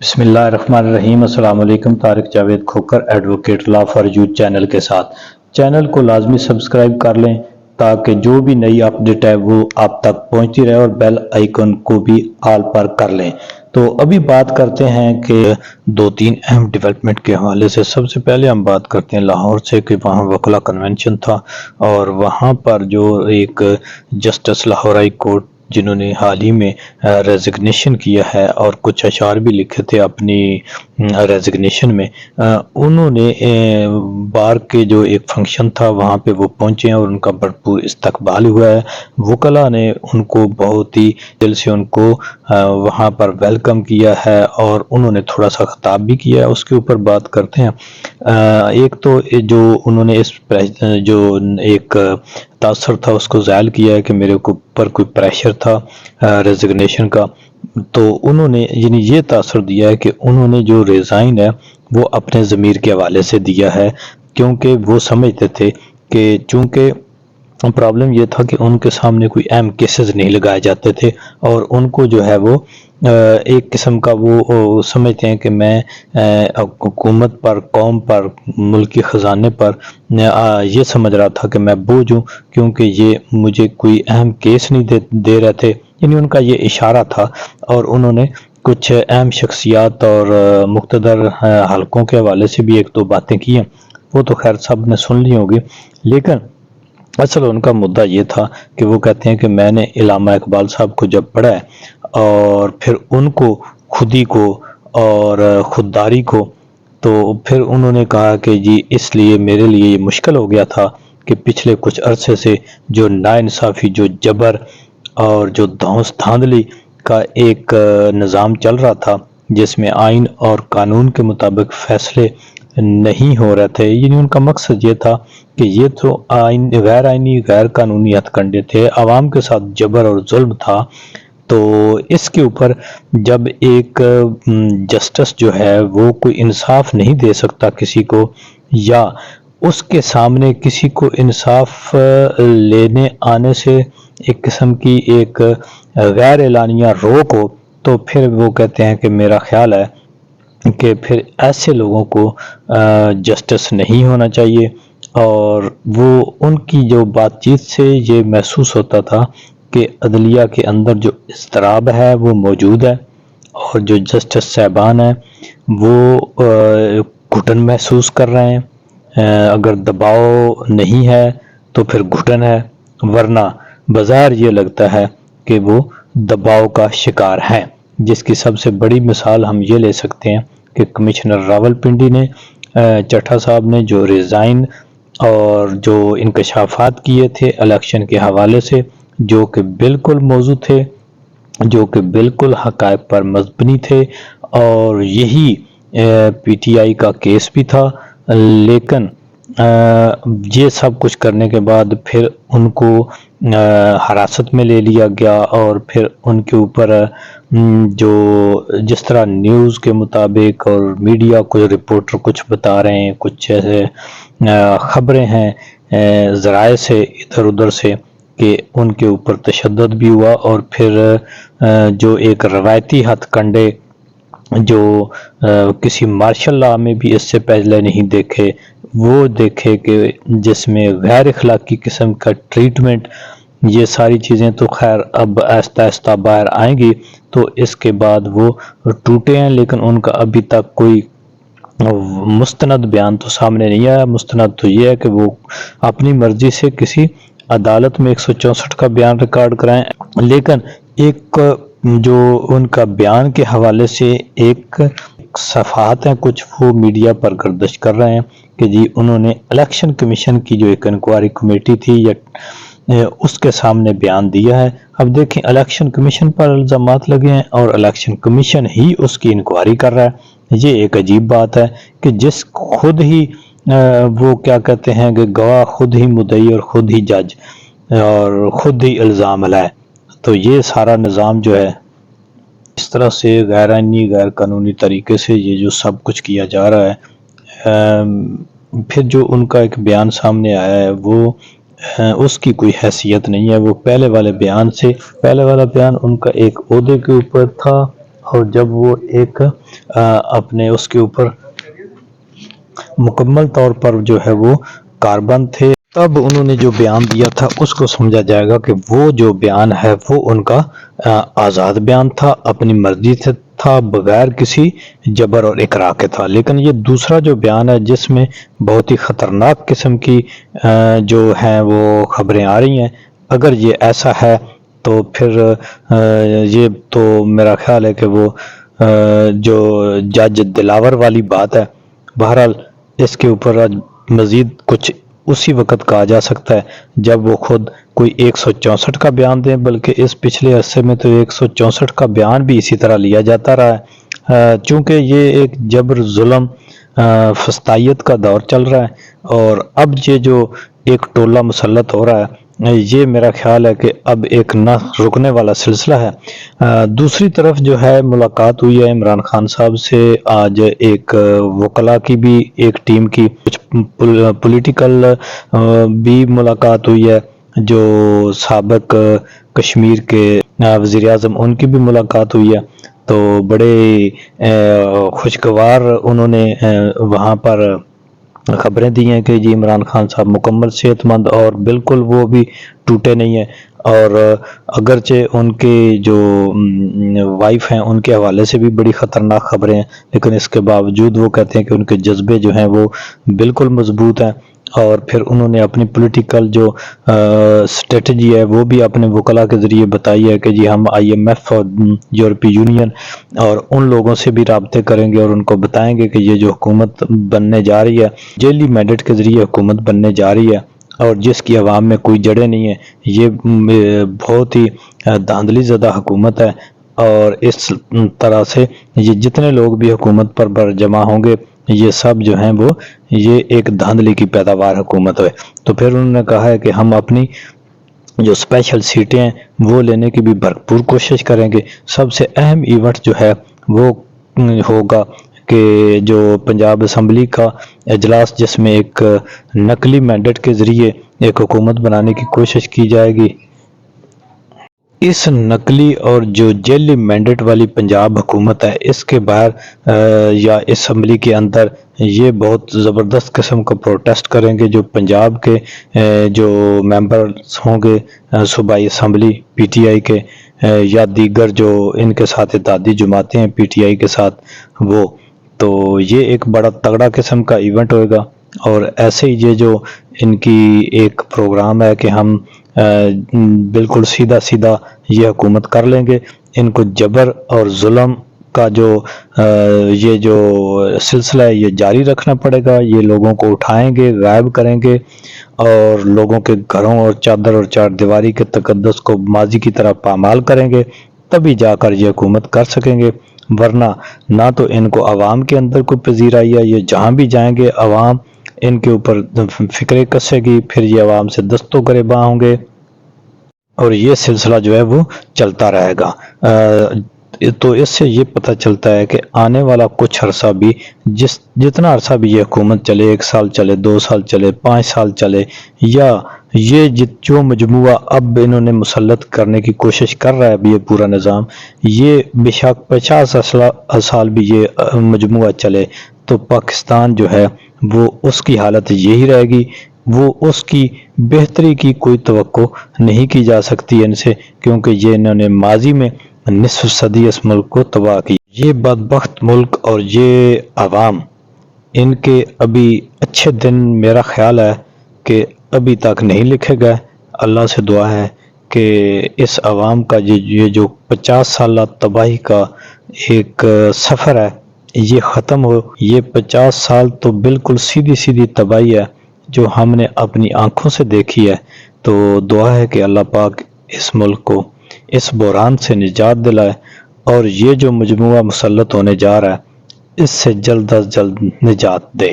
بسم اللہ الرحمن الرحیم۔ السلام علیکم۔ Tariq Javed Khokhar advocate law for youth channel کے ساتھ چینل کو لازمی سبسکرائب کر لیں تاکہ جو بھی نئی اپڈیٹ ہے وہ آپ تک پہنچتی رہے، اور بیل آئیکن کو بھی آل پر کر لیں۔ تو ابھی بات کرتے ہیں کہ دو تین اہم ڈیولپمنٹ کے حوالے سے۔ سب سے پہلے ہم بات کرتے ہیں لاہور سے کہ وہاں وکلا کنونشن تھا، اور وہاں پر جو ایک جسٹس لاہور ہائی کورٹ جنہوں نے حال ہی میں ریزگنیشن کیا ہے اور کچھ اشعار بھی لکھے تھے اپنی ریزگنیشن میں، انہوں نے بار کے جو ایک فنکشن تھا وہاں پہ وہ پہنچے ہیں اور ان کا بھرپور استقبال ہوا ہے۔ وکلا نے ان کو بہت ہی دل سے ان کو وہاں پر ویلکم کیا ہے، اور انہوں نے تھوڑا سا خطاب بھی کیا ہے، اس کے اوپر بات کرتے ہیں۔ ایک تو جو انہوں نے اس جو ایک تاثر تھا اس کو ظاہر کیا ہے کہ میرے اوپر کوئی پریشر تھا ریزگنیشن کا، تو انہوں نے یعنی یہ تاثر دیا ہے کہ انہوں نے جو ریزائن ہے وہ اپنے ضمیر کے حوالے سے دیا ہے، کیونکہ وہ سمجھتے تھے کہ چونکہ پرابلم یہ تھا کہ ان کے سامنے کوئی اہم کیسز نہیں لگائے جاتے تھے، اور ان کو جو ہے وہ ایک قسم کا وہ سمجھتے ہیں کہ میں حکومت پر، قوم پر، ملکی خزانے پر یہ سمجھ رہا تھا کہ میں بوجھ ہوں، کیونکہ یہ مجھے کوئی اہم کیس نہیں دے رہے تھے۔ یعنی ان کا یہ اشارہ تھا، اور انہوں نے کچھ اہم شخصیات اور مقتدر حلقوں کے حوالے سے بھی ایک دو باتیں کی ہیں، وہ تو خیر سب نے سن لی ہوگی، لیکن اصل ان کا مدعا یہ تھا کہ وہ کہتے ہیں کہ میں نے علامہ اقبال صاحب کو جب پڑھا ہے، اور پھر ان کو خودی کو اور خودداری کو، تو پھر انہوں نے کہا کہ جی اس لیے میرے لیے یہ مشکل ہو گیا تھا کہ پچھلے کچھ عرصے سے جو ناانصافی، جو جبر اور جو دھونس دھاندلی کا ایک نظام چل رہا تھا، جس میں آئین اور قانون کے مطابق فیصلے نہیں ہو رہے تھے، یعنی ان کا مقصد یہ تھا کہ یہ تو غیر آئینی، غیر قانونی ہتھ کنڈے تھے، عوام کے ساتھ جبر اور ظلم تھا۔ تو اس کے اوپر جب ایک جسٹس جو ہے وہ کوئی انصاف نہیں دے سکتا کسی کو، یا اس کے سامنے کسی کو انصاف لینے آنے سے ایک قسم کی ایک غیر اعلانیہ روک ہو، تو پھر وہ کہتے ہیں کہ میرا خیال ہے کہ پھر ایسے لوگوں کو جسٹس نہیں ہونا چاہیے۔ اور وہ ان کی جو بات چیت سے یہ محسوس ہوتا تھا کہ عدلیہ کے اندر جو اضطراب ہے وہ موجود ہے، اور جو جسٹس صاحبان ہیں وہ گھٹن محسوس کر رہے ہیں۔ اگر دباؤ نہیں ہے تو پھر گھٹن ہے، ورنہ بظاہر یہ لگتا ہے کہ وہ دباؤ کا شکار ہے، جس کی سب سے بڑی مثال ہم یہ لے سکتے ہیں کہ کمشنر راولپنڈی نے، چٹھا صاحب نے جو ریزائن اور جو انکشافات کیے تھے الیکشن کے حوالے سے، جو کہ بالکل موضوع تھے، جو کہ بالکل حقائق پر مبنی تھے، اور یہی پی ٹی آئی کا کیس بھی تھا، لیکن یہ سب کچھ کرنے کے بعد پھر ان کو حراست میں لے لیا گیا، اور پھر ان کے اوپر جو جس طرح نیوز کے مطابق اور میڈیا کو رپورٹر کچھ بتا رہے ہیں، کچھ ایسے خبریں ہیں ذرائع سے ادھر ادھر سے کہ ان کے اوپر تشدد بھی ہوا، اور پھر جو ایک روایتی ہتھ کنڈے جو کسی مارشل لا میں بھی اس سے پہلے نہیں دیکھے، وہ دیکھے کہ جس میں غیر اخلاقی قسم کا ٹریٹمنٹ، یہ ساری چیزیں تو خیر اب آہستہ آہستہ باہر آئیں گی، تو اس کے بعد وہ ٹوٹے ہیں، لیکن ان کا ابھی تک کوئی مستند بیان تو سامنے نہیں آیا۔ مستند تو یہ ہے کہ وہ اپنی مرضی سے کسی عدالت میں 164 کا بیان ریکارڈ کرائیں، لیکن ایک جو ان کا بیان کے حوالے سے ایک صفحات ہیں کچھ، وہ میڈیا پر گردش کر رہے ہیں کہ جی انہوں نے الیکشن کمیشن کی جو ایک انکوائری کمیٹی تھی یا اس کے سامنے بیان دیا ہے۔ اب دیکھیں الیکشن کمیشن پر الزامات لگے ہیں، اور الیکشن کمیشن ہی اس کی انکوائری کر رہا ہے۔ یہ ایک عجیب بات ہے کہ جس خود ہی وہ کیا کہتے ہیں کہ گواہ خود ہی مدعی اور خود ہی جج اور خود ہی الزام لائے، تو یہ سارا نظام جو ہے اس طرح سے غیر آئینی، غیر قانونی طریقے سے یہ جو سب کچھ کیا جا رہا ہے، پھر جو ان کا ایک بیان سامنے آیا ہے وہ اس کی کوئی حیثیت نہیں ہے۔ وہ پہلے والے بیان ان کا ایک عہدے کے اوپر تھا، اور جب وہ ایک اپنے اس کے اوپر مکمل طور پر جو ہے وہ کاربند تھے، تب انہوں نے جو بیان دیا تھا اس کو سمجھا جائے گا کہ وہ جو بیان ہے وہ ان کا آزاد بیان تھا، اپنی مرضی سے تھا، بغیر کسی جبر اور اکراہ کے تھا۔ لیکن یہ دوسرا جو بیان ہے جس میں بہت ہی خطرناک قسم کی جو ہیں وہ خبریں آ رہی ہیں، اگر یہ ایسا ہے تو پھر یہ تو میرا خیال ہے کہ وہ جو جج دلاور والی بات ہے۔ بہرحال اس کے اوپر مزید کچھ اسی وقت کہا جا سکتا ہے جب وہ خود کوئی 164 کا بیان دیں، بلکہ اس پچھلے عرصے میں تو 164 کا بیان بھی اسی طرح لیا جاتا رہا ہے، چونکہ یہ ایک جبر، ظلم، فسطائیت کا دور چل رہا ہے، اور اب یہ جو ایک ٹولہ مسلط ہو رہا ہے یہ میرا خیال ہے کہ اب ایک نہ رکنے والا سلسلہ ہے۔ دوسری طرف جو ہے ملاقات ہوئی ہے عمران خان صاحب سے، آج ایک وکلاء کی بھی ایک ٹیم کی، کچھ پولیٹیکل بھی ملاقات ہوئی ہے، جو سابق کشمیر کے وزیر اعظم ان کی بھی ملاقات ہوئی ہے، تو بڑے خوشگوار انہوں نے وہاں پر خبریں دی ہیں کہ جی عمران خان صاحب مکمل صحت مند اور بالکل وہ بھی ٹوٹے نہیں ہیں، اور اگرچہ ان کے جو وائف ہیں ان کے حوالے سے بھی بڑی خطرناک خبریں ہیں، لیکن اس کے باوجود وہ کہتے ہیں کہ ان کے جذبے جو ہیں وہ بالکل مضبوط ہیں، اور پھر انہوں نے اپنی پولیٹیکل جو اسٹریٹجی ہے وہ بھی اپنے وکلاء کے ذریعے بتائی ہے کہ جی ہم IMF اور یورپی یونین اور ان لوگوں سے بھی رابطے کریں گے اور ان کو بتائیں گے کہ یہ جو حکومت بننے جا رہی ہے، جیلی مینڈیٹ کے ذریعے حکومت بننے جا رہی ہے اور جس کی عوام میں کوئی جڑیں نہیں ہیں، یہ بہت ہی دھاندلی زدہ حکومت ہے، اور اس طرح سے یہ جتنے لوگ بھی حکومت پر جمع ہوں گے یہ سب جو ہیں وہ یہ ایک دھاندلی کی پیداوار حکومت ہے۔ تو پھر انہوں نے کہا ہے کہ ہم اپنی جو اسپیشل سیٹیں ہیں وہ لینے کی بھی بھرپور کوشش کریں گے۔ سب سے اہم ایونٹ جو ہے وہ ہوگا کہ جو پنجاب اسمبلی کا اجلاس، جس میں ایک نقلی مینڈیٹ کے ذریعے ایک حکومت بنانے کی کوشش کی جائے گی۔ اس نقلی اور جو جیلی مینڈیٹ والی پنجاب حکومت ہے، اس کے باہر یا اسمبلی کے اندر یہ بہت زبردست قسم کا پروٹیسٹ کریں گے جو پنجاب کے جو ممبرز ہوں گے صوبائی اسمبلی PTI کے، یا دیگر جو ان کے ساتھ اتحادی جماعتیں ہیں PTI کے ساتھ، وہ تو یہ ایک بڑا تگڑا قسم کا ایونٹ ہوئے گا۔ اور ایسے ہی یہ جو ان کی ایک پروگرام ہے کہ ہم بالکل سیدھا سیدھا یہ حکومت کر لیں گے، ان کو جبر اور ظلم کا جو یہ جو سلسلہ ہے یہ جاری رکھنا پڑے گا، یہ لوگوں کو اٹھائیں گے، غائب کریں گے، اور لوگوں کے گھروں اور چادر اور چار دیواری کے تقدس کو ماضی کی طرح پامال کریں گے، تبھی جا کر یہ حکومت کر سکیں گے، ورنہ نہ تو ان کو عوام کے اندر کوئی پذیرائی ہے، یہ جہاں بھی جائیں گے عوام ان کے اوپر فکرے کسے گی، پھر یہ عوام سے دستوں گریباں ہوں گے، اور یہ سلسلہ جو ہے وہ چلتا رہے گا۔ تو اس سے یہ پتہ چلتا ہے کہ آنے والا کچھ عرصہ بھی جتنا عرصہ بھی یہ حکومت چلے، 1 سال چلے، 2 سال چلے، 5 سال چلے، یا یہ جو مجموعہ اب انہوں نے مسلط کرنے کی کوشش کر رہا ہے اب یہ پورا نظام، یہ بے شک 50 سال بھی یہ مجموعہ چلے تو پاکستان جو ہے وہ اس کی حالت یہی رہے گی، وہ اس کی بہتری کی کوئی توقع نہیں کی جا سکتی ان سے، کیونکہ یہ انہوں نے ماضی میں نصف صدی اس ملک کو تباہ کی۔ یہ بدبخت ملک اور یہ عوام، ان کے ابھی اچھے دن میرا خیال ہے کہ ابھی تک نہیں لکھے گئے۔ اللہ سے دعا ہے کہ اس عوام کا یہ جو 50 سالہ تباہی کا ایک سفر ہے یہ ختم ہو۔ یہ 50 سال تو بالکل سیدھی سیدھی تباہی ہے جو ہم نے اپنی آنکھوں سے دیکھی ہے، تو دعا ہے کہ اللہ پاک اس ملک کو اس بحران سے نجات دلائے، اور یہ جو مجموعہ مسلط ہونے جا رہا ہے اس سے جلد از جلد نجات دے۔